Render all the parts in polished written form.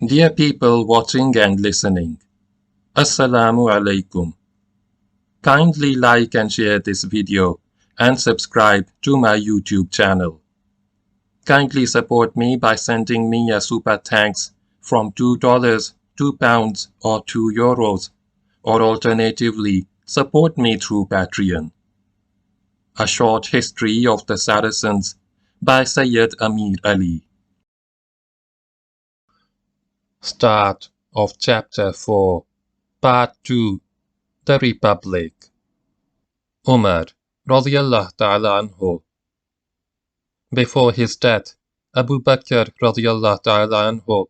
Dear people watching and listening, Assalamu alaikum. Kindly like and share this video and subscribe to my YouTube channel. Kindly support me by sending me a super thanks from $2, £2 or €2, or alternatively support me through Patreon. A Short History of the Saracens by Syed Ameer Ali. Start of Chapter 4, Part 2, The Republic. Umar radiyallahu ta'ala anhu. Before his death, Abu Bakr radiyallahu ta'ala anhu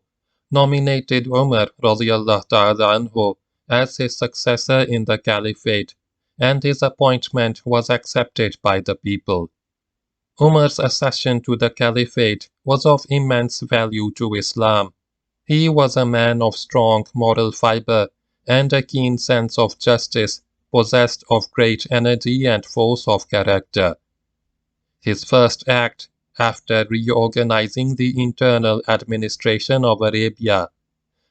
nominated Umar radiyallahu ta'ala anhu as his successor in the caliphate, and his appointment was accepted by the people. Umar's accession to the caliphate was of immense value to Islam. He was a man of strong moral fiber and a keen sense of justice, possessed of great energy and force of character. His first act, after reorganizing the internal administration of Arabia,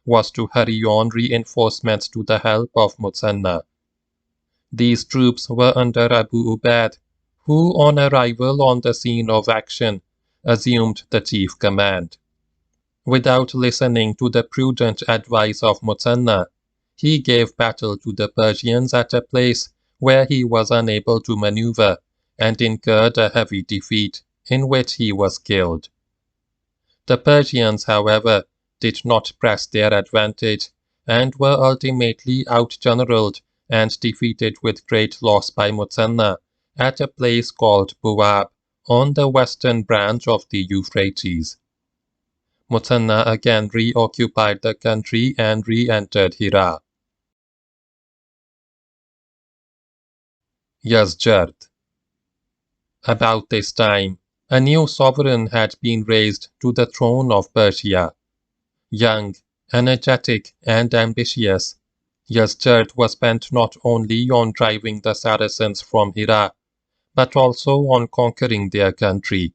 was to hurry on reinforcements to the help of Musanna. These troops were under Abu Ubaid, who on arrival on the scene of action assumed the chief command. Without listening to the prudent advice of Musanna, he gave battle to the Persians at a place where he was unable to maneuver, and incurred a heavy defeat, in which he was killed. The Persians, however, did not press their advantage, and were ultimately outgeneraled and defeated with great loss by Musanna at a place called Buwab, on the western branch of the Euphrates. Musanna again reoccupied the country and re-entered Hira. Yezjard. About this time, a new sovereign had been raised to the throne of Persia. Young, energetic, and ambitious, Yezjard was bent not only on driving the Saracens from Hira, but also on conquering their country.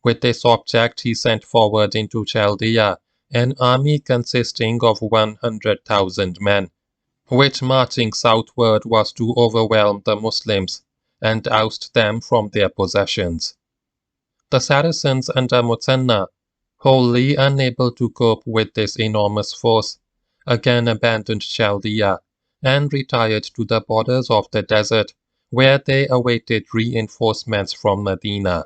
With this object he sent forward into Chaldea an army consisting of 100,000 men, which marching southward was to overwhelm the Muslims and oust them from their possessions. The Saracens under Musanna, wholly unable to cope with this enormous force, again abandoned Chaldea and retired to the borders of the desert, where they awaited reinforcements from Medina.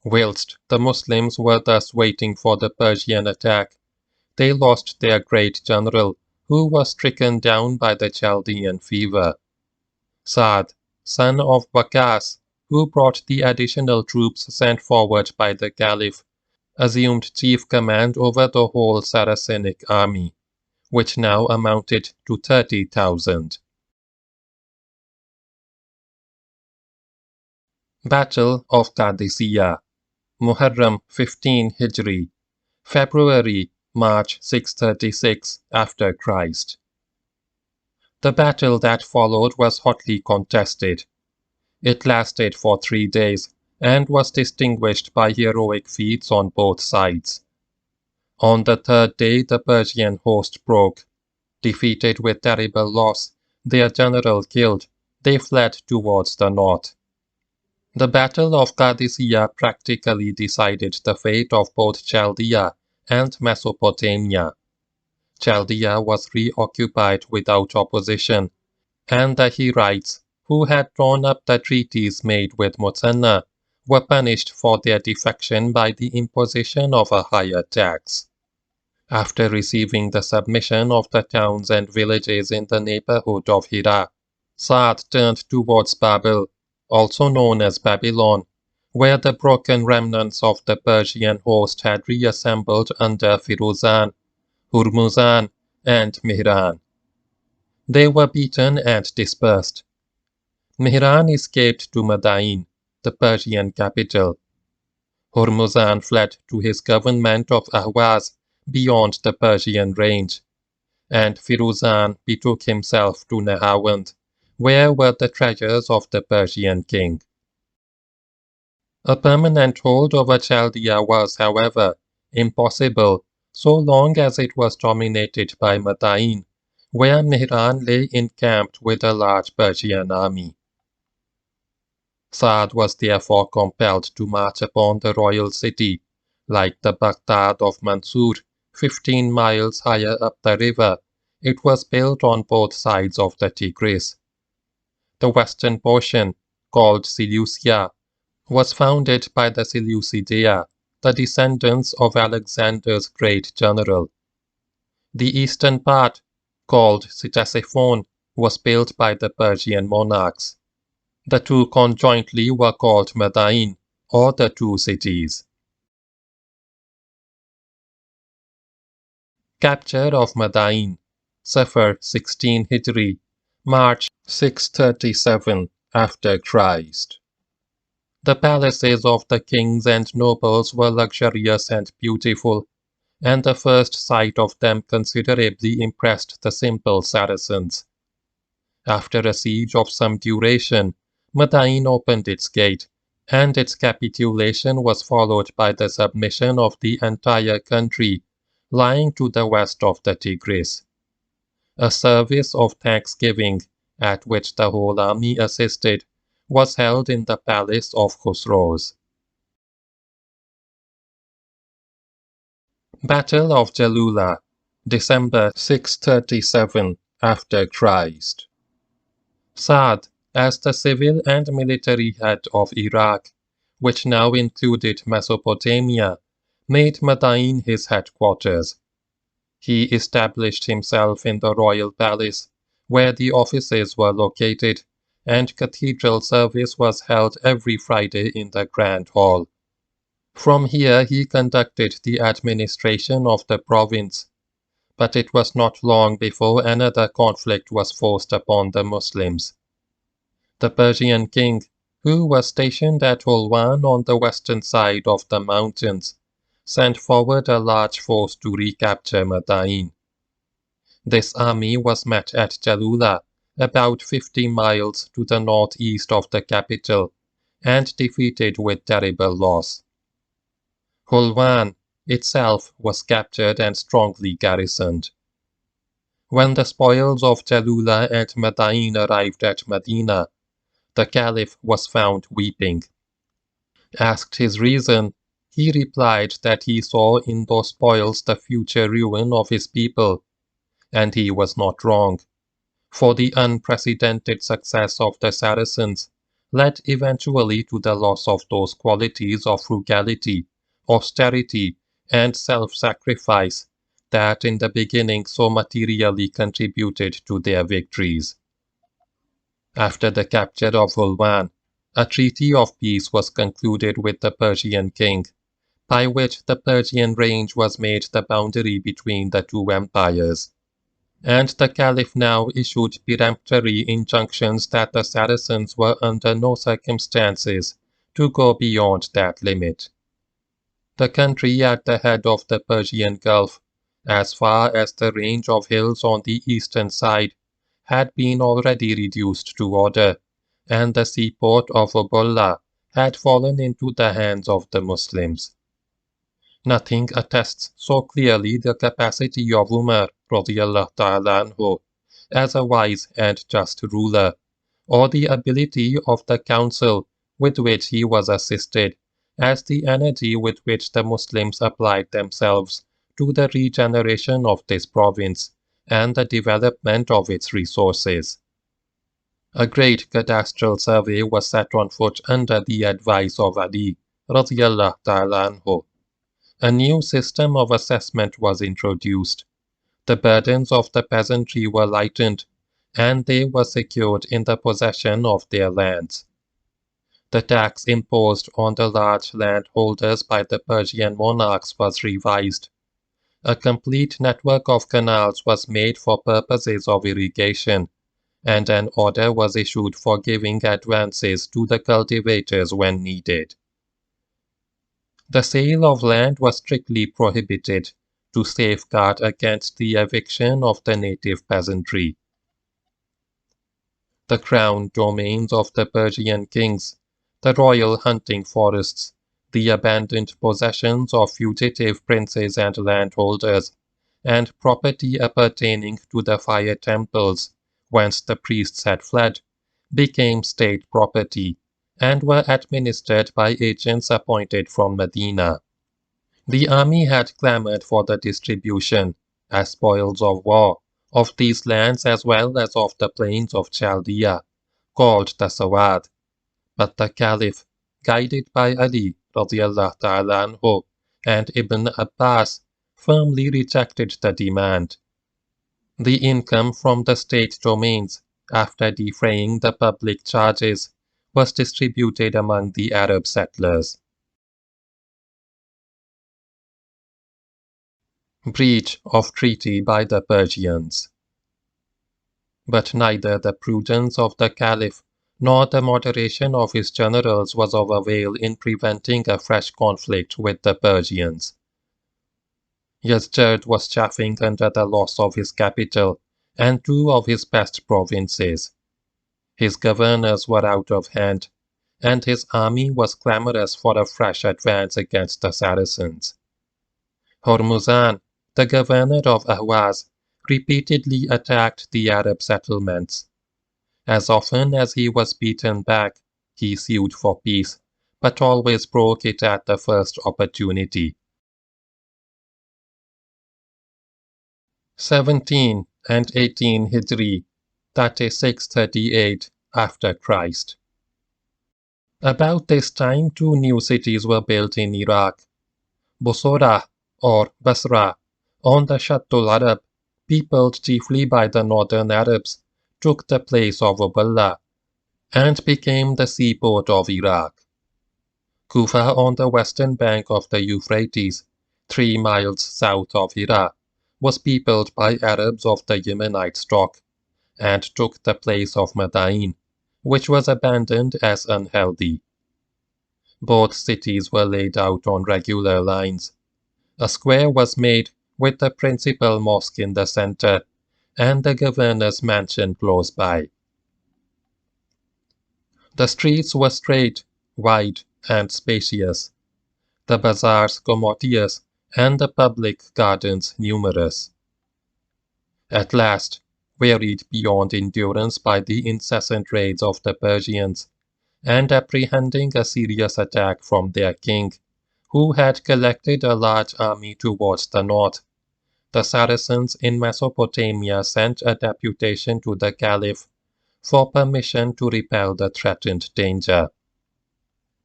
Whilst the Muslims were thus waiting for the Persian attack, they lost their great general, who was stricken down by the Chaldean fever. Saad, son of Waqas, who brought the additional troops sent forward by the Caliph, assumed chief command over the whole Saracenic army, which now amounted to 30,000. Battle of Qadisiya, Muharrah 15 Hijri, February-March 636 after Christ. The battle that followed was hotly contested. It lasted for 3 days and was distinguished by heroic feats on both sides. On the third day the Persian host broke. Defeated with terrible loss, their general killed, they fled towards the north. The Battle of Qadisiya practically decided the fate of both Chaldea and Mesopotamia. Chaldea was reoccupied without opposition, and the Hirites, who had drawn up the treaties made with Musanna, were punished for their defection by the imposition of a higher tax. After receiving the submission of the towns and villages in the neighborhood of Hira, Saad turned towards Babel, also known as Babylon, where the broken remnants of the Persian host had reassembled under Firuzan, Hurmuzan, and Mihran. They were beaten and dispersed. Mihran escaped to Madain, the Persian capital. Hurmuzan fled to his government of Ahwaz beyond the Persian range, and Firuzan betook himself to Nihawand, where were the treasures of the Persian king. A permanent hold over Chaldea was, however, impossible, so long as it was dominated by Madain, where Mihran lay encamped with a large Persian army. Saad was therefore compelled to march upon the royal city, like the Baghdad of Mansur, 15 miles higher up the river. It was built on both sides of the Tigris. The western portion, called Seleucia, was founded by the Seleucidae, the descendants of Alexander's great general. The eastern part, called Ctesiphon, was built by the Persian monarchs. The two conjointly were called Madain, or the two cities. Capture of Madain, Safar 16 Hijri, March 637 after Christ. The palaces of the kings and nobles were luxurious and beautiful, and the first sight of them considerably impressed the simple Saracens. After a siege of some duration, Madain opened its gate, and its capitulation was followed by the submission of the entire country, lying to the west of the Tigris. A service of thanksgiving, at which the whole army assisted, was held in the palace of Khosrows. Battle of Jalula, December 637 after Christ. Saad, as the civil and military head of Iraq, which now included Mesopotamia, made Madain his headquarters. He established himself in the royal palace, where the offices were located, and cathedral service was held every Friday in the Grand Hall. From here he conducted the administration of the province, but it was not long before another conflict was forced upon the Muslims. The Persian king, who was stationed at Hulwan on the western side of the mountains, sent forward a large force to recapture Madain. This army was met at Jalula, about 50 miles to the northeast of the capital, and defeated with terrible loss. Hulwan itself was captured and strongly garrisoned. When the spoils of Jalula and Madain arrived at Medina, the Caliph was found weeping. Asked his reason, he replied that he saw in those spoils the future ruin of his people, and he was not wrong, for the unprecedented success of the Saracens led eventually to the loss of those qualities of frugality, austerity, and self-sacrifice that in the beginning so materially contributed to their victories. After the capture of Hulwan, a treaty of peace was concluded with the Persian king, by which the Persian range was made the boundary between the two empires, and the Caliph now issued peremptory injunctions that the Saracens were under no circumstances to go beyond that limit. The country at the head of the Persian Gulf, as far as the range of hills on the eastern side, had been already reduced to order, and the seaport of Ubulla had fallen into the hands of the Muslims. Nothing attests so clearly the capacity of Umar anhu, as a wise and just ruler, or the ability of the council with which he was assisted, as the energy with which the Muslims applied themselves to the regeneration of this province and the development of its resources. A great cadastral survey was set on foot under the advice of Ali anhu. A new system of assessment was introduced. The burdens of the peasantry were lightened, and they were secured in the possession of their lands. The tax imposed on the large landholders by the Persian monarchs was revised. A complete network of canals was made for purposes of irrigation, and an order was issued for giving advances to the cultivators when needed. The sale of land was strictly prohibited to safeguard against the eviction of the native peasantry. The crown domains of the Persian kings, the royal hunting forests, the abandoned possessions of fugitive princes and landholders, and property appertaining to the fire temples, whence the priests had fled, became state property, and were administered by agents appointed from Medina. The army had clamored for the distribution, as spoils of war, of these lands as well as of the plains of Chaldea, called the Sawad, but the Caliph, guided by Ali radiallahu ta'ala anhu and Ibn Abbas, firmly rejected the demand. The income from the state domains, after defraying the public charges, was distributed among the Arab settlers. Breach of treaty by the Persians. But neither the prudence of the Caliph nor the moderation of his generals was of avail in preventing a fresh conflict with the Persians. Yezjard was chafing under the loss of his capital and two of his best provinces. His governors were out of hand, and his army was clamorous for a fresh advance against the Saracens. Hormuzan, the governor of Ahwaz, repeatedly attacked the Arab settlements. As often as he was beaten back, he sued for peace, but always broke it at the first opportunity. 17 and 18 Hijri, that is 638 after Christ. About this time 2 new cities were built in Iraq. Bussorah, or Basra, on the Shattul Arab, peopled chiefly by the northern Arabs, took the place of Uballa, and became the seaport of Iraq. Kufa on the western bank of the Euphrates, 3 miles south of Hira, was peopled by Arabs of the Yemenite stock, and took the place of Madain, which was abandoned as unhealthy. Both cities were laid out on regular lines. A square was made with the principal mosque in the center, and the governor's mansion close by. The streets were straight, wide, and spacious, the bazaars commodious, and the public gardens numerous. At last, wearied beyond endurance by the incessant raids of the Persians, and apprehending a serious attack from their king, who had collected a large army towards the north, the Saracens in Mesopotamia sent a deputation to the Caliph for permission to repel the threatened danger.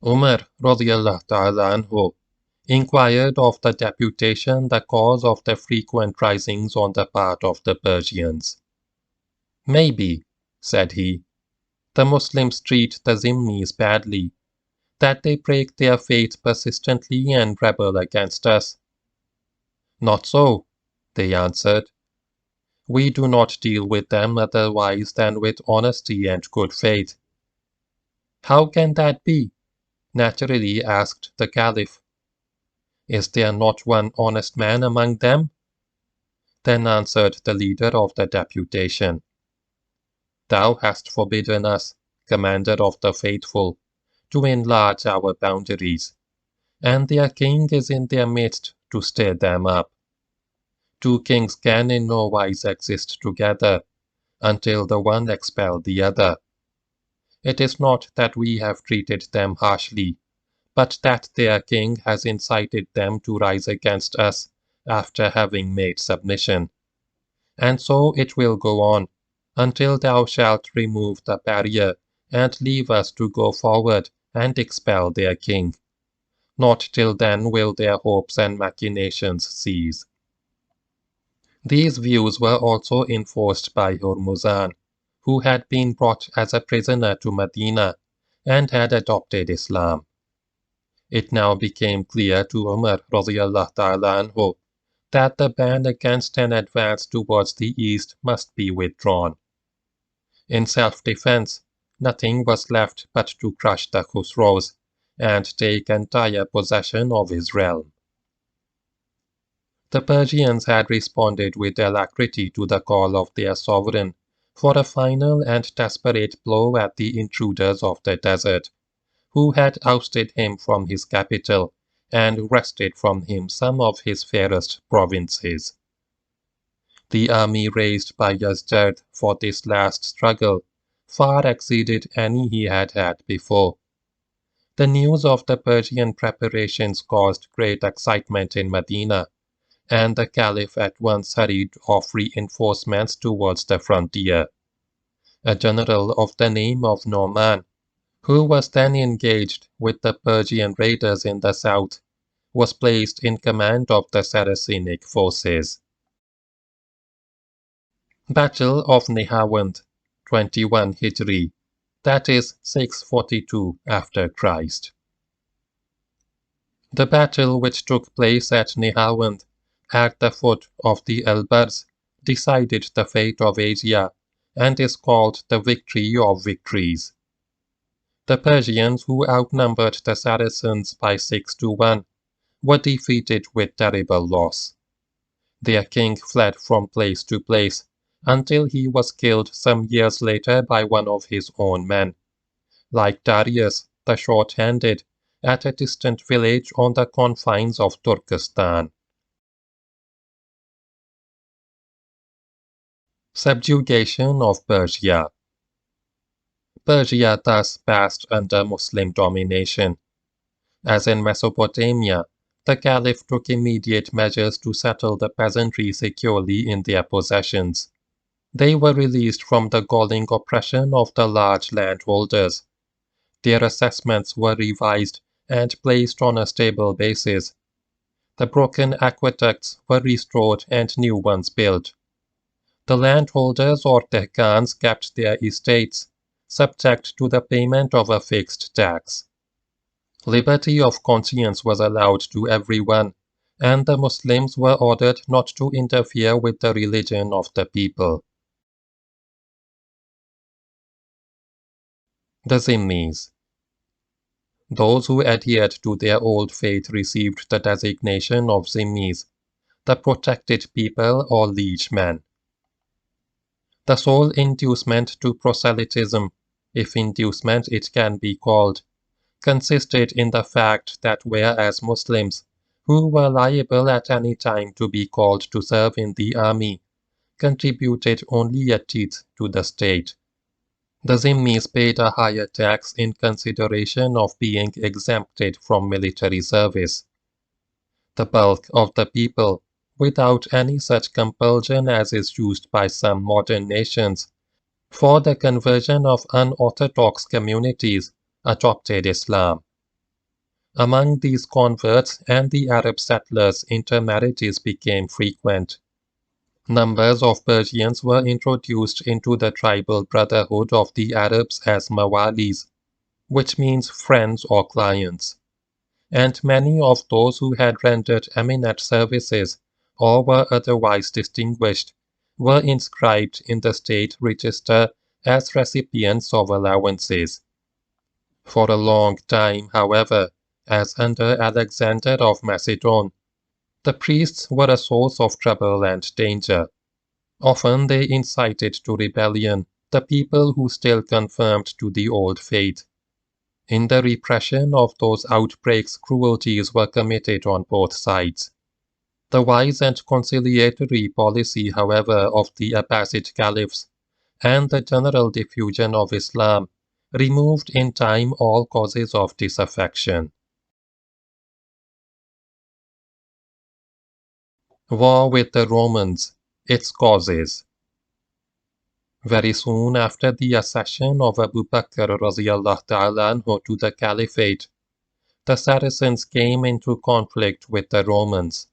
Umar radiallahu ta'ala anhu inquired of the deputation the cause of the frequent risings on the part of the Persians. Maybe, said he, the Muslims treat the Zimmis badly, that they break their faith persistently and rebel against us. Not so, they answered. We do not deal with them otherwise than with honesty and good faith. How can that be? Naturally asked the Caliph. Is there not one honest man among them? Then answered the leader of the deputation. Thou hast forbidden us, commander of the faithful, to enlarge our boundaries, and their king is in their midst to stir them up. 2 kings can in no wise exist together, until the one expel the other. It is not that we have treated them harshly, but that their king has incited them to rise against us after having made submission. And so it will go on, until thou shalt remove the barrier and leave us to go forward and expel their king. Not till then will their hopes and machinations cease. These views were also enforced by Hormuzan, who had been brought as a prisoner to Medina and had adopted Islam. It now became clear to Umar radiallahu ta'ala anhu that the ban against an advance towards the east must be withdrawn. In self-defense, nothing was left but to crush the Khusros and take entire possession of his realm. The Persians had responded with alacrity to the call of their sovereign for a final and desperate blow at the intruders of the desert, who had ousted him from his capital and wrested from him some of his fairest provinces. The army raised by Yezjard for this last struggle far exceeded any he had had before. The news of the Persian preparations caused great excitement in Medina, and the Caliph at once hurried off reinforcements towards the frontier. A general of the name of Norman, who was then engaged with the Persian raiders in the south, was placed in command of the Saracenic forces. Battle of Nihawand, 21 Hijri, that is 642 after Christ. The battle which took place at Nihawand, at the foot of the Elburz, decided the fate of Asia and is called the Victory of Victories. The Persians, who outnumbered the Saracens by 6-1, were defeated with terrible loss. Their king fled from place to place until he was killed some years later by one of his own men, like Darius the Short-Handed, at a distant village on the confines of Turkestan. Subjugation of Persia. Persia thus passed under Muslim domination. As in Mesopotamia, the Caliph took immediate measures to settle the peasantry securely in their possessions. They were released from the galling oppression of the large landholders. Their assessments were revised and placed on a stable basis. The broken aqueducts were restored and new ones built. The landholders or tehkans kept their estates, subject to the payment of a fixed tax. Liberty of conscience was allowed to everyone, and the Muslims were ordered not to interfere with the religion of the people. The Zimmis. Those who adhered to their old faith received the designation of Zimmis, the protected people or liegemen. The sole inducement to proselytism, if inducement it can be called, consisted in the fact that whereas Muslims, who were liable at any time to be called to serve in the army, contributed only a tithe to the state, the Zimmis paid a higher tax in consideration of being exempted from military service. The bulk of the people, without any such compulsion as is used by some modern nations, for the conversion of unorthodox communities, adopted Islam. Among these converts and the Arab settlers, intermarriages became frequent. Numbers of Persians were introduced into the tribal brotherhood of the Arabs as mawalis, which means friends or clients, and many of those who had rendered eminent services or were otherwise distinguished were inscribed in the state register as recipients of allowances. For a long time, however, as under Alexander of Macedon, the priests were a source of trouble and danger. Often they incited to rebellion the people who still confirmed to the old faith. In the repression of those outbreaks, cruelties were committed on both sides. The wise and conciliatory policy, however, of the Abbasid caliphs and the general diffusion of Islam removed in time all causes of disaffection. War with the Romans, its causes. Very soon after the accession of Abu Bakr to the Caliphate, the Saracens came into conflict with the Romans.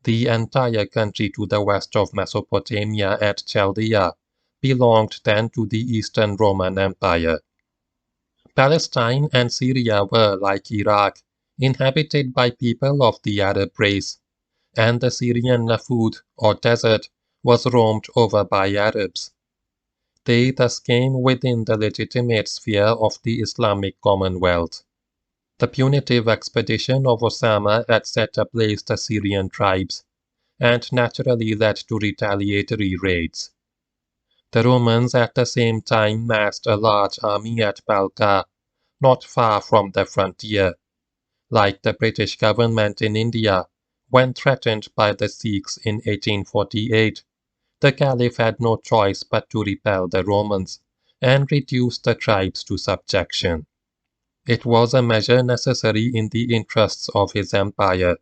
The entire country to the west of Mesopotamia at Chaldea belonged then to the Eastern Roman Empire. Palestine and Syria were, like Iraq, inhabited by people of the Arab race, and the Syrian Nafud, or desert, was roamed over by Arabs. They thus came within the legitimate sphere of the Islamic Commonwealth. The punitive expedition of Osama had set ablaze the Syrian tribes, and naturally led to retaliatory raids. The Romans at the same time massed a large army at Balqa, not far from the frontier. Like the British government in India, when threatened by the Sikhs in 1848, the Caliph had no choice but to repel the Romans and reduce the tribes to subjection. It was a measure necessary in the interests of his empire.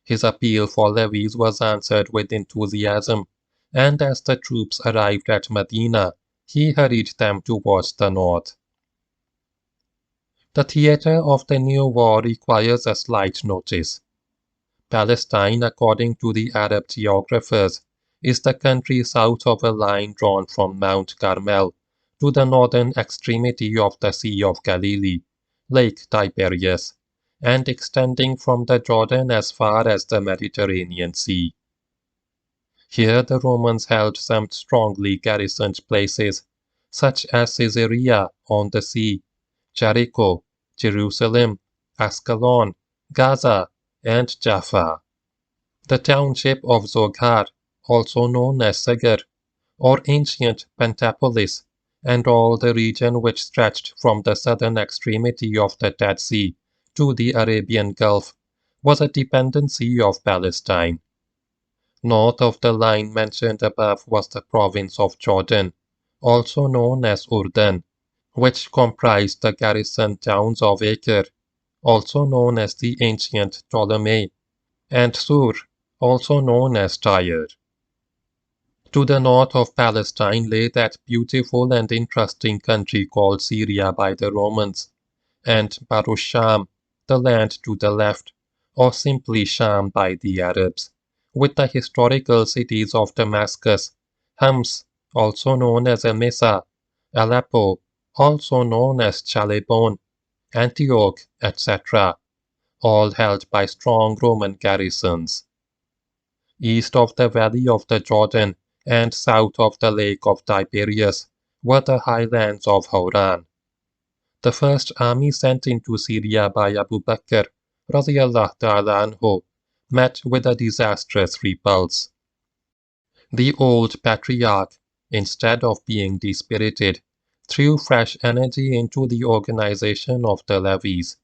His appeal for levies was answered with enthusiasm, and as the troops arrived at Medina, he hurried them towards the north. The theatre of the new war requires a slight notice. Palestine, according to the Arab geographers, is the country south of a line drawn from Mount Carmel to the northern extremity of the Sea of Galilee, Lake Tiberias, and extending from the Jordan as far as the Mediterranean Sea. Here the Romans held some strongly garrisoned places, such as Caesarea on the sea, Jericho, Jerusalem, Ascalon, Gaza, and Jaffa. The township of Zoghar, also known as Sagar, or ancient Pentapolis, and all the region which stretched from the southern extremity of the Dead Sea to the Arabian Gulf, was a dependency of Palestine. North of the line mentioned above was the province of Jordan, also known as Urdan, which comprised the garrison towns of Acre, also known as the ancient Ptolemy, and Sur, also known as Tyre. To the north of Palestine lay that beautiful and interesting country called Syria by the Romans, and Barusham, the land to the left, or simply Sham by the Arabs, with the historical cities of Damascus, Homs, also known as Emesa, Aleppo, also known as Chalebon, Antioch, etc., all held by strong Roman garrisons. East of the valley of the Jordan and south of the lake of Tiberias were the highlands of Hauran. The first army sent into Syria by Abu Bakr radiallahu ta'ala anhu met with a disastrous repulse. The old patriarch, instead of being dispirited, threw fresh energy into the organization of the levies,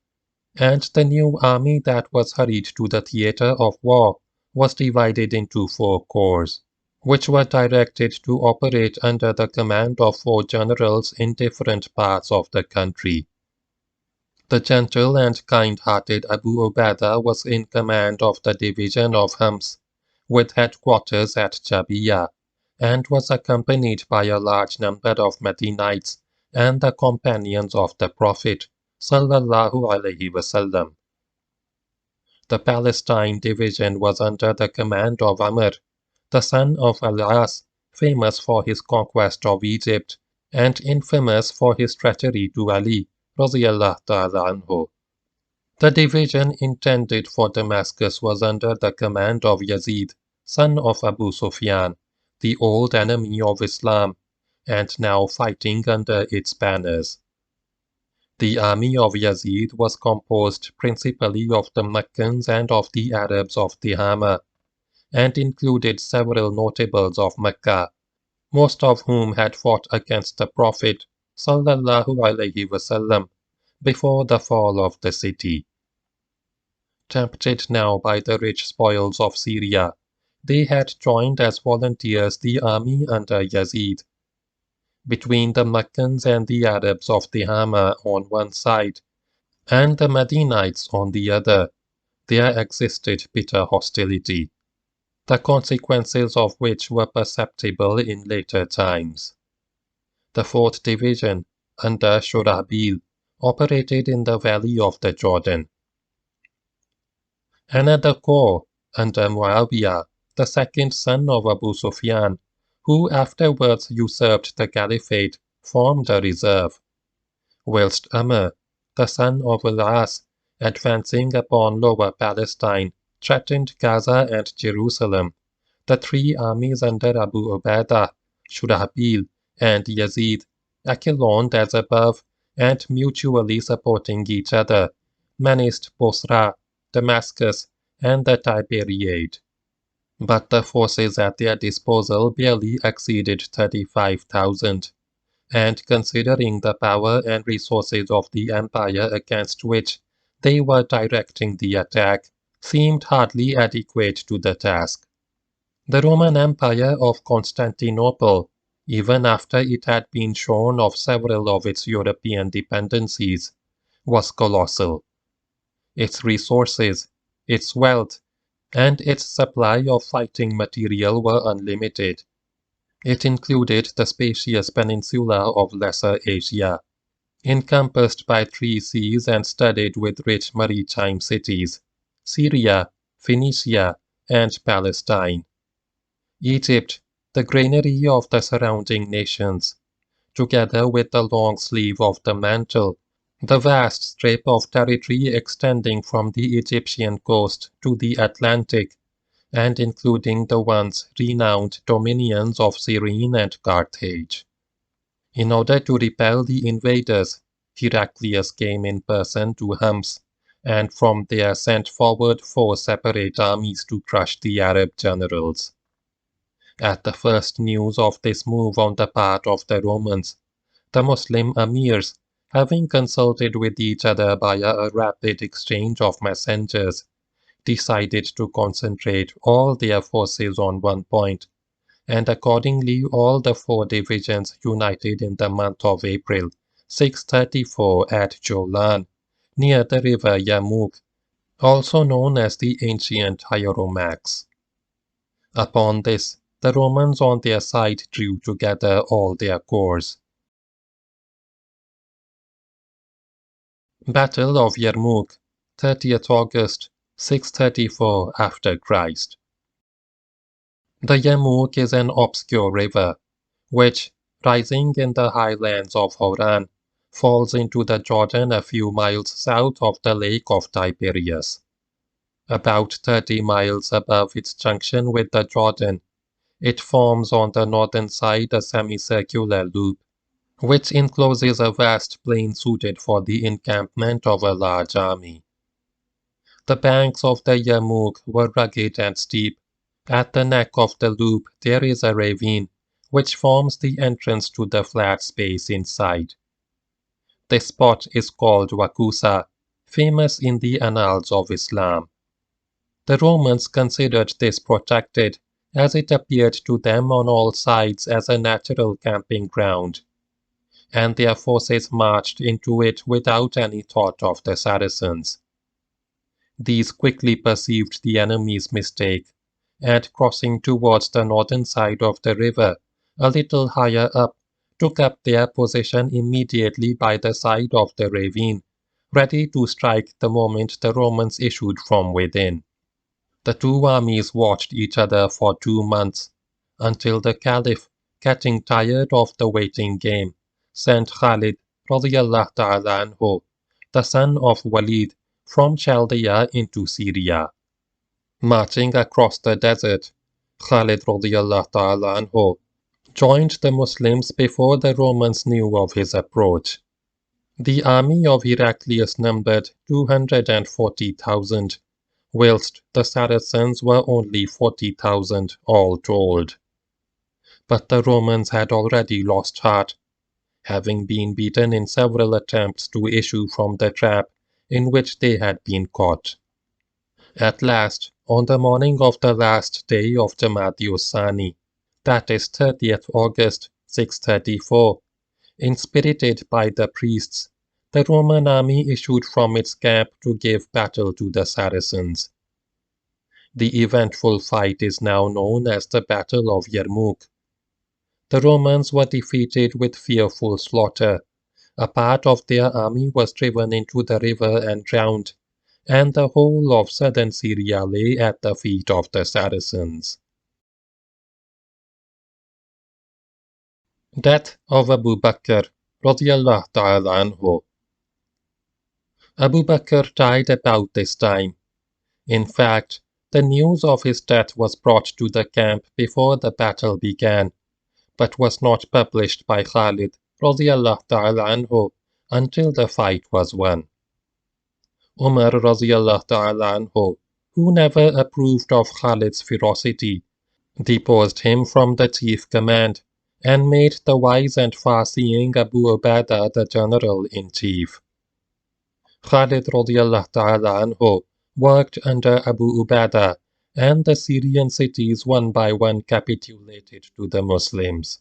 and the new army that was hurried to the theatre of war was divided into 4 corps, which were directed to operate under the command of 4 generals in different parts of the country. The gentle and kind-hearted Abu Ubaidah was in command of the division of Homs, with headquarters at Jabiyah, and was accompanied by a large number of Madinites and the companions of the Prophet, sallallahu alaihi wasallam. The Palestine division was under the command of Amr, the son of Al-As, famous for his conquest of Egypt, and infamous for his treachery to Ali, radiallahu ta'ala anhu. The division intended for Damascus was under the command of Yazid, son of Abu Sufyan, the old enemy of Islam, and now fighting under its banners. The army of Yazid was composed principally of the Meccans and of the Arabs of Tihama, and included several notables of Mecca, most of whom had fought against the Prophet sallallahu alaihi wasallam before the fall of the city. Tempted now by the rich spoils of Syria, they had joined as volunteers the army under Yazid. Between the Meccans and the Arabs of Tihama on one side, and the Madinites on the other, there existed bitter hostility, the consequences of which were perceptible in later times. The 4th Division, under Shurabil, operated in the valley of the Jordan. Another corps, under Muawiyah, the second son of Abu Sufyan, who afterwards usurped the caliphate, formed a reserve, whilst Amr, the son of Al-As, advancing upon Lower Palestine, threatened Gaza and Jerusalem. The 3 armies under Abu Ubaidah, Shurabil, and Yazid, echeloned as above and mutually supporting each other, menaced Bosra, Damascus, and the Tiberiade. But the forces at their disposal barely exceeded 35,000, and considering the power and resources of the empire against which they were directing the attack, seemed hardly adequate to the task. The Roman Empire of Constantinople, even after it had been shorn of several of its European dependencies, was colossal. Its resources, its wealth, and its supply of fighting material were unlimited. It included the spacious peninsula of Lesser Asia, encompassed by 3 seas and studded with rich maritime cities, Syria, Phoenicia, and Palestine. Egypt, the granary of the surrounding nations, together with the long sleeve of the mantle, the vast strip of territory extending from the Egyptian coast to the Atlantic, and including the once renowned dominions of Cyrene and Carthage. In order to repel the invaders, Heraclius came in person to Homs, and from there sent forward 4 separate armies to crush the Arab generals. At the first news of this move on the part of the Romans, the Muslim emirs, having consulted with each other via a rapid exchange of messengers, decided to concentrate all their forces on one point, and accordingly all the 4 divisions united in the month of April, 634 at Jolan, near the river Yermuk, also known as the ancient Hieromax. Upon this, the Romans on their side drew together all their corps. Battle of Yermuk, 30th August, 634 after Christ. The Yermuk is an obscure river, which, rising in the highlands of Hauran, falls into the Jordan a few miles south of the Lake of Tiberias. About 30 miles above its junction with the Jordan, it forms on the northern side a semicircular loop, which encloses a vast plain suited for the encampment of a large army. The banks of the Yermuk were rugged and steep. At the neck of the loop there is a ravine, which forms the entrance to the flat space inside. This spot is called Wakusa, famous in the annals of Islam. The Romans considered this protected, as it appeared to them on all sides as a natural camping ground, and their forces marched into it without any thought of the Saracens. These quickly perceived the enemy's mistake, and crossing towards the northern side of the river, a little higher up, took up their position immediately by the side of the ravine, ready to strike the moment the Romans issued from within. The 2 armies watched each other for 2 months, until the Caliph, getting tired of the waiting game, sent Khalid radiallahu ta'ala anhu, the son of Walid, from Chaldea into Syria. Marching across the desert, Khalid radiallahu ta'ala anhu joined the Muslims before the Romans knew of his approach. The army of Heraclius numbered 240,000, whilst the Saracens were only 40,000 all told. But the Romans had already lost heart, having been beaten in several attempts to issue from the trap in which they had been caught. At last, on the morning of the last day of Jamadi Sani, that is 30th August, 634, inspirited by the priests, the Roman army issued from its camp to give battle to the Saracens. The eventful fight is now known as the Battle of Yermuk. The Romans were defeated with fearful slaughter. A part of their army was driven into the river and drowned, and the whole of southern Syria lay at the feet of the Saracens. Death of Abu Bakr radiallahu ta'ala anhu. Abu Bakr died about this time. In fact, the news of his death was brought to the camp before the battle began, but was not published by Khalid radiallahu ta'ala anhu until the fight was won. Umar radiallahu ta'ala anhu, who never approved of Khalid's ferocity, deposed him from the chief command and made the wise and far-seeing Abu Ubaidah the general-in-chief. Khalid radiallahu ta'ala anhu worked under Abu Ubaidah, and the Syrian cities one by one capitulated to the Muslims.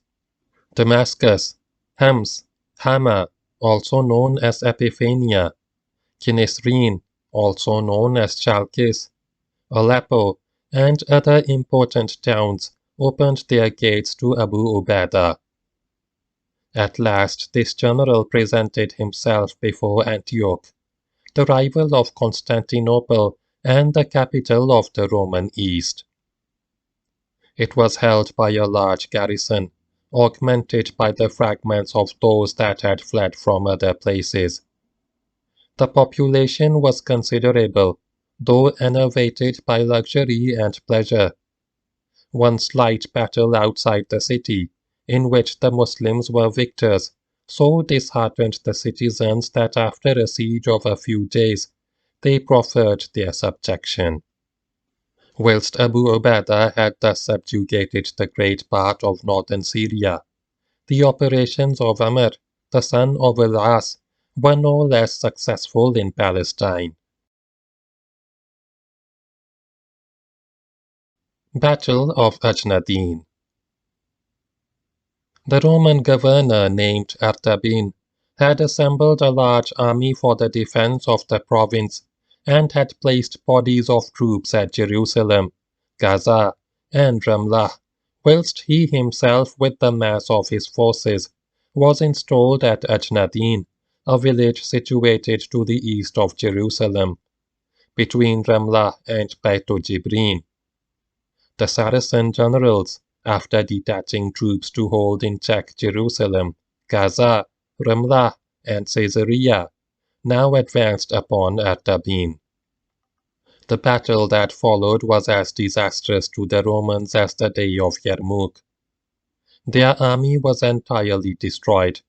Damascus, Homs, Hama, also known as Epiphania, Kinisrin, also known as Chalkis, Aleppo, and other important towns opened their gates to Abu Ubaidah. At last this general presented himself before Antioch, the rival of Constantinople and the capital of the Roman East. It was held by a large garrison, augmented by the fragments of those that had fled from other places. The population was considerable, though enervated by luxury and pleasure. One slight battle outside the city, in which the Muslims were victors, so disheartened the citizens that after a siege of a few days, they proffered their subjection. Whilst Abu Ubaidah had thus subjugated the great part of northern Syria, the operations of Amr, the son of al-As, were no less successful in Palestine. Battle of Ajnadin. The Roman governor named Artabin had assembled a large army for the defense of the province and had placed bodies of troops at Jerusalem, Gaza, and Ramlah, whilst he himself with the mass of his forces was installed at Ajnadin, a village situated to the east of Jerusalem, between Ramlah and Beit Jibrin. The Saracen generals, after detaching troops to hold in check Jerusalem, Gaza, Ramlah, and Caesarea, now advanced upon Artabin. The battle that followed was as disastrous to the Romans as the day of Yermuk. Their army was entirely destroyed.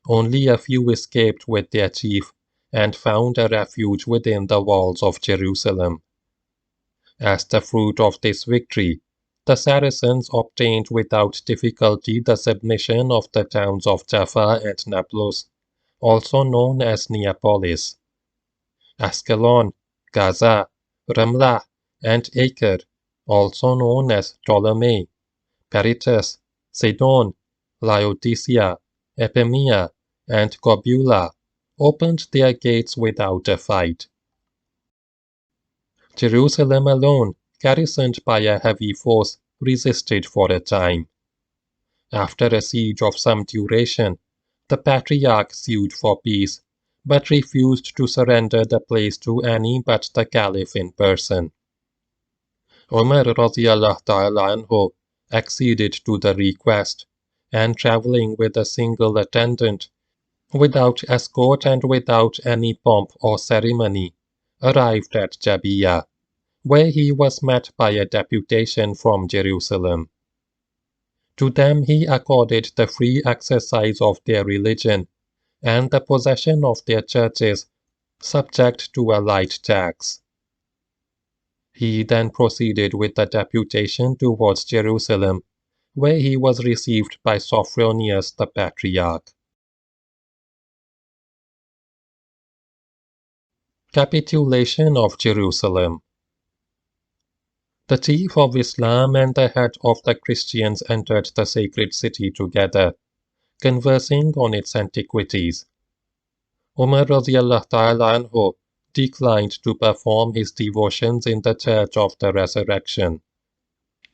Only a few escaped with their chief, and found a refuge within the walls of Jerusalem. As the fruit of this victory, the Saracens obtained without difficulty the submission of the towns of Jaffa and Nablus, also known as Neapolis. Ascalon, Gaza, Ramlah, and Acre, also known as Ptolemy, Peritus, Sidon, Laodicea, Epimia, and Cobula, opened their gates without a fight. Jerusalem alone, garrisoned by a heavy force, resisted for a time. After a siege of some duration, the Patriarch sued for peace, but refused to surrender the place to any but the Caliph in person. Umar radiallahu ta'ala anhu acceded to the request, and travelling with a single attendant, without escort and without any pomp or ceremony, arrived at Jabiyah, where he was met by a deputation from Jerusalem. To them he accorded the free exercise of their religion, and the possession of their churches, subject to a light tax. He then proceeded with the deputation towards Jerusalem, where he was received by Sophronius the Patriarch. Capitulation of Jerusalem. The chief of Islam and the head of the Christians entered the sacred city together, conversing on its antiquities. Umar radiallahu ta'ala anhu declined to perform his devotions in the Church of the Resurrection,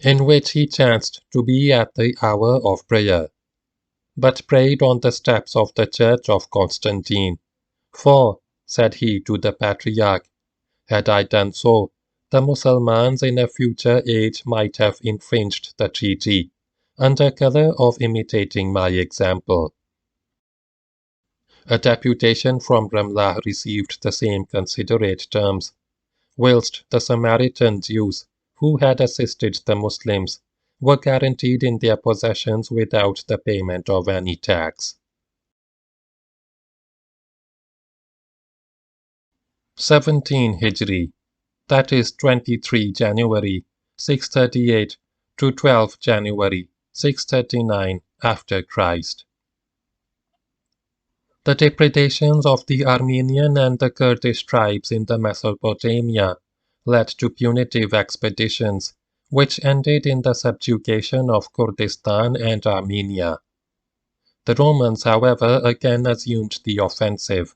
in which he chanced to be at the hour of prayer, but prayed on the steps of the Church of Constantine. For, said he to the Patriarch, had I done so, the Mussulmans in a future age might have infringed the treaty, under colour of imitating my example. A deputation from Ramlah received the same considerate terms, whilst the Samaritan Jews, who had assisted the Muslims, were guaranteed in their possessions without the payment of any tax. 17 Hijri, that is 23 January 638 to 12 January 639 after Christ. The depredations of the Armenian and the Kurdish tribes in the Mesopotamia led to punitive expeditions, which ended in the subjugation of Kurdistan and Armenia. The Romans, however, again assumed the offensive.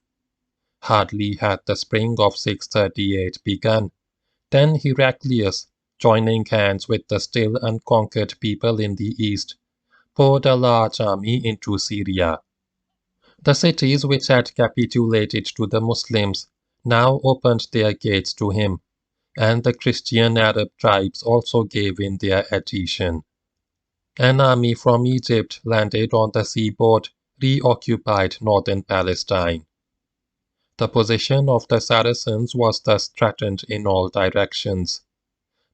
Hardly had the spring of 638 begun, then Heraclius, joining hands with the still unconquered people in the east, poured a large army into Syria. The cities which had capitulated to the Muslims now opened their gates to him, and the Christian Arab tribes also gave in their adhesion. An army from Egypt landed on the seaboard, reoccupied northern Palestine. The position of the Saracens was thus threatened in all directions.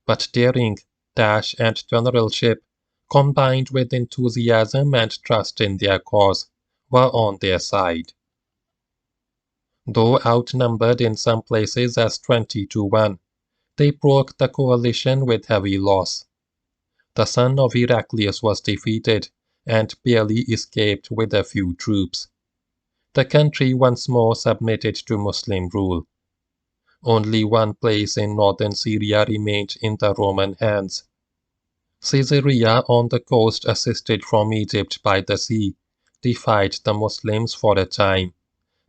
But daring, dash, and generalship, combined with enthusiasm and trust in their cause, were on their side. Though outnumbered in some places as 20-1, they broke the coalition with heavy loss. The son of Heraclius was defeated and barely escaped with a few troops. The country once more submitted to Muslim rule. Only one place in northern Syria remained in the Roman hands. Caesarea on the coast, assisted from Egypt by the sea, defied the Muslims for a time,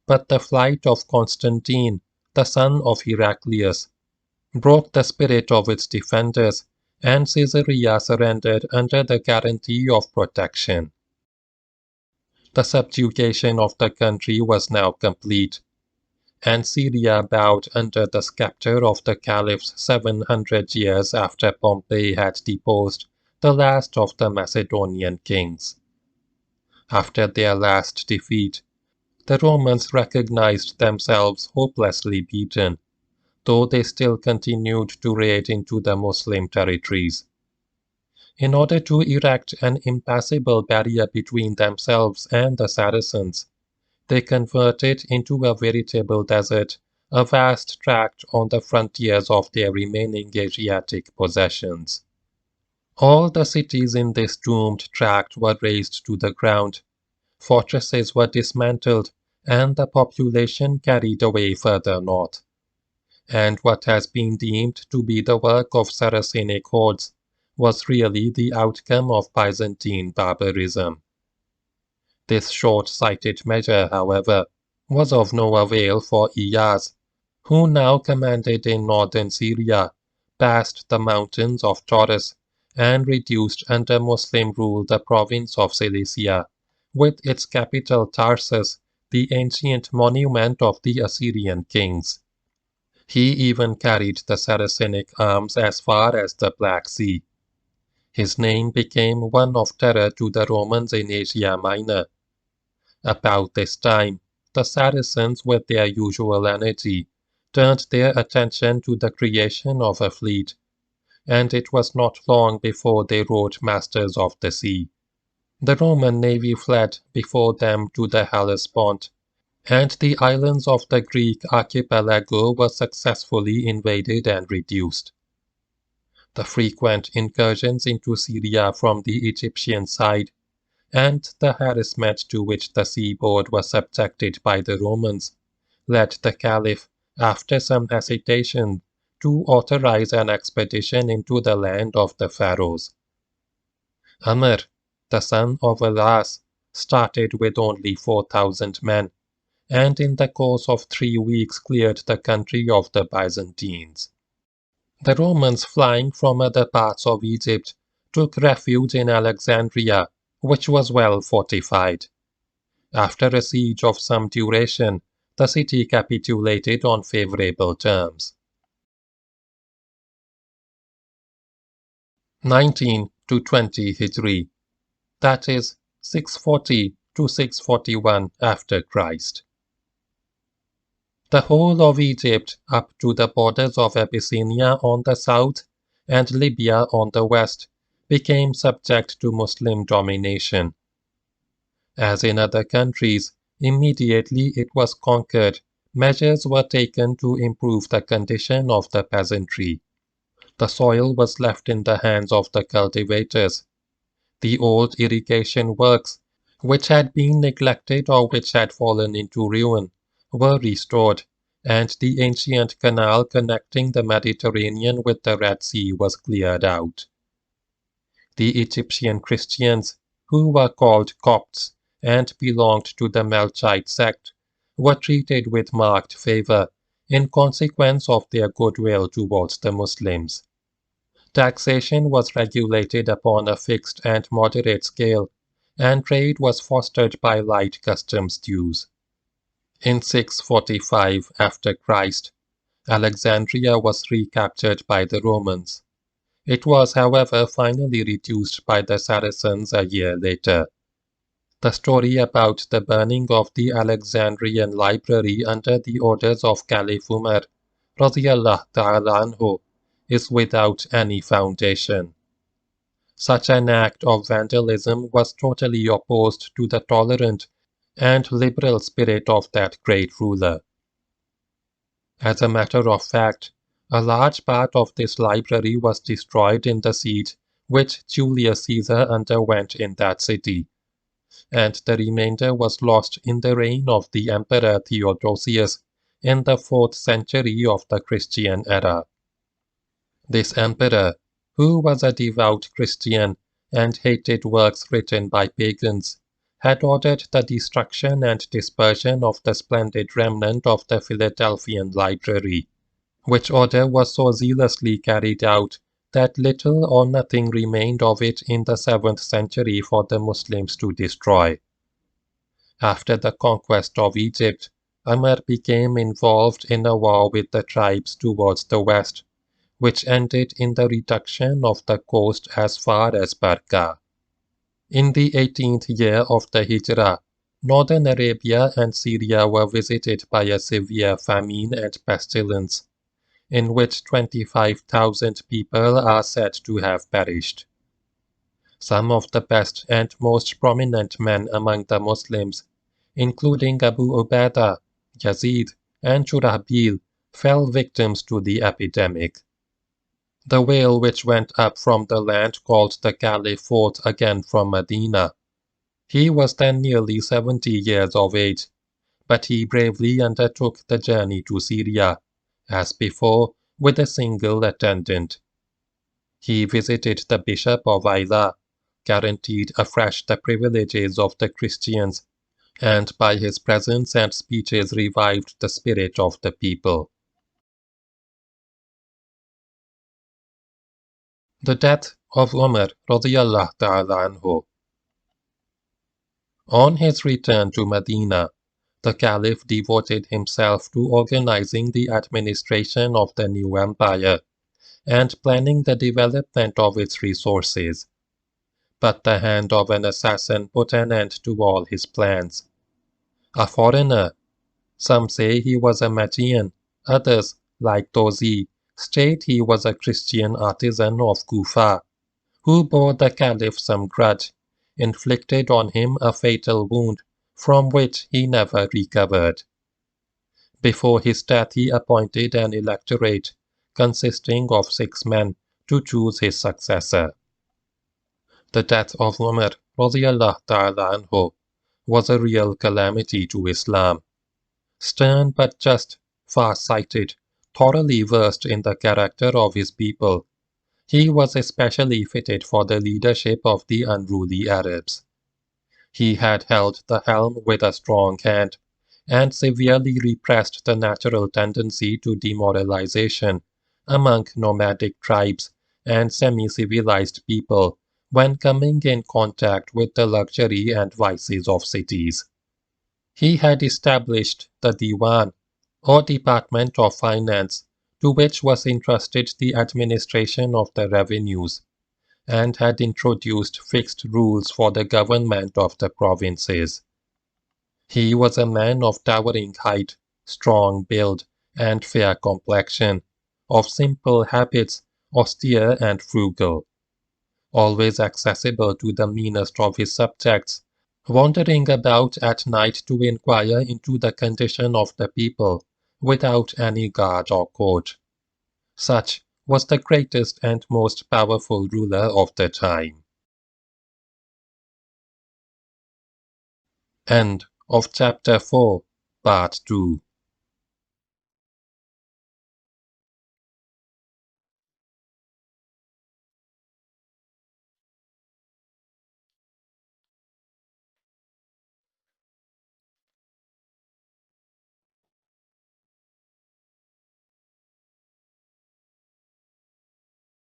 but the flight of Constantine, the son of Heraclius, broke the spirit of its defenders, and Caesarea surrendered under the guarantee of protection. The subjugation of the country was now complete, and Syria bowed under the scepter of the caliphs 700 years after Pompey had deposed the last of the Macedonian kings. After their last defeat, the Romans recognized themselves hopelessly beaten, though they still continued to raid into the Muslim territories. In order to erect an impassable barrier between themselves and the Saracens, they converted into a veritable desert a vast tract on the frontiers of their remaining Asiatic possessions. All the cities in this doomed tract were razed to the ground, fortresses were dismantled, and the population carried away further north. And what has been deemed to be the work of Saracenic hordes was really the outcome of Byzantine barbarism. This short-sighted measure, however, was of no avail for Iyaz, who now commanded in northern Syria, passed the mountains of Taurus, and reduced under Muslim rule the province of Cilicia, with its capital Tarsus, the ancient monument of the Assyrian kings. He even carried the Saracenic arms as far as the Black Sea. His name became one of terror to the Romans in Asia Minor. About this time, the Saracens, with their usual energy, turned their attention to the creation of a fleet, and it was not long before they wrote masters of the sea. The Roman navy fled before them to the Hellespont, and the islands of the Greek archipelago were successfully invaded and reduced. The frequent incursions into Syria from the Egyptian side, and the harassment to which the seaboard was subjected by the Romans, led the Caliph, after some hesitation, to authorize an expedition into the land of the Pharaohs. Amr, the son of Alas, started with only 4,000 men, and in the course of 3 weeks cleared the country of the Byzantines. The Romans, flying from other parts of Egypt, took refuge in Alexandria, which was well fortified. After a siege of some duration, the city capitulated on favorable terms. 19 to 20 Hijri, that is, 640 to 641 after Christ. The whole of Egypt, up to the borders of Abyssinia on the south and Libya on the west, became subject to Muslim domination. As in other countries, immediately it was conquered, measures were taken to improve the condition of the peasantry. The soil was left in the hands of the cultivators. The old irrigation works, which had been neglected or which had fallen into ruin, were restored, and the ancient canal connecting the Mediterranean with the Red Sea was cleared out. The Egyptian Christians, who were called Copts and belonged to the Melchite sect, were treated with marked favor in consequence of their goodwill towards the Muslims. Taxation was regulated upon a fixed and moderate scale, and trade was fostered by light customs dues. In 645 after Christ, Alexandria was recaptured by the Romans. It was, however, finally reduced by the Saracens a year later. The story about the burning of the Alexandrian library under the orders of Caliph Umar radiyallahu ta'ala anhu is without any foundation. Such an act of vandalism was totally opposed to the tolerant and liberal spirit of that great ruler. As a matter of fact, a large part of this library was destroyed in the siege which Julius Caesar underwent in that city, and the remainder was lost in the reign of the Emperor Theodosius in the 4th century of the Christian era. This emperor, who was a devout Christian and hated works written by pagans, had ordered the destruction and dispersion of the splendid remnant of the Philadelphian library, which order was so zealously carried out that little or nothing remained of it in the 7th century for the Muslims to destroy. After the conquest of Egypt, Amr became involved in a war with the tribes towards the west, which ended in the reduction of the coast as far as Barca. In the 18th year of the Hijrah, northern Arabia and Syria were visited by a severe famine and pestilence, in which 25,000 people are said to have perished. Some of the best and most prominent men among the Muslims, including Abu Ubaidah, Yazid, and Shurahbil, fell victims to the epidemic. The wail which went up from the land called the Caliph forth again from Medina. He was then nearly 70 years of age, but he bravely undertook the journey to Syria, as before, with a single attendant. He visited the Bishop of Ayla, guaranteed afresh the privileges of the Christians, and by his presence and speeches revived the spirit of the people. The death of Umar radiyallahu ta'ala anhu. On his return to Medina, the Caliph devoted himself to organizing the administration of the new empire and planning the development of its resources. But the hand of an assassin put an end to all his plans. A foreigner, some say he was a Magian, others, like Tozi, state he was a Christian artisan of Kufa, who bore the Caliph some grudge, inflicted on him a fatal wound, from which he never recovered. Before his death he appointed an electorate, consisting of 6 men, to choose his successor. The death of Umar radiyallahu ta'ala anhu was a real calamity to Islam. Stern but just, far-sighted, thoroughly versed in the character of his people, he was especially fitted for the leadership of the unruly Arabs. He had held the helm with a strong hand, and severely repressed the natural tendency to demoralization among nomadic tribes and semi-civilized people when coming in contact with the luxury and vices of cities. He had established the Diwan, or Department of Finance, to which was entrusted the administration of the revenues, and had introduced fixed rules for the government of the provinces. He was a man of towering height, strong build, and fair complexion, of simple habits, austere and frugal, always accessible to the meanest of his subjects, wandering about at night to inquire into the condition of the people, without any guard or court. Such was the greatest and most powerful ruler of the time. End of Chapter 4, Part 2.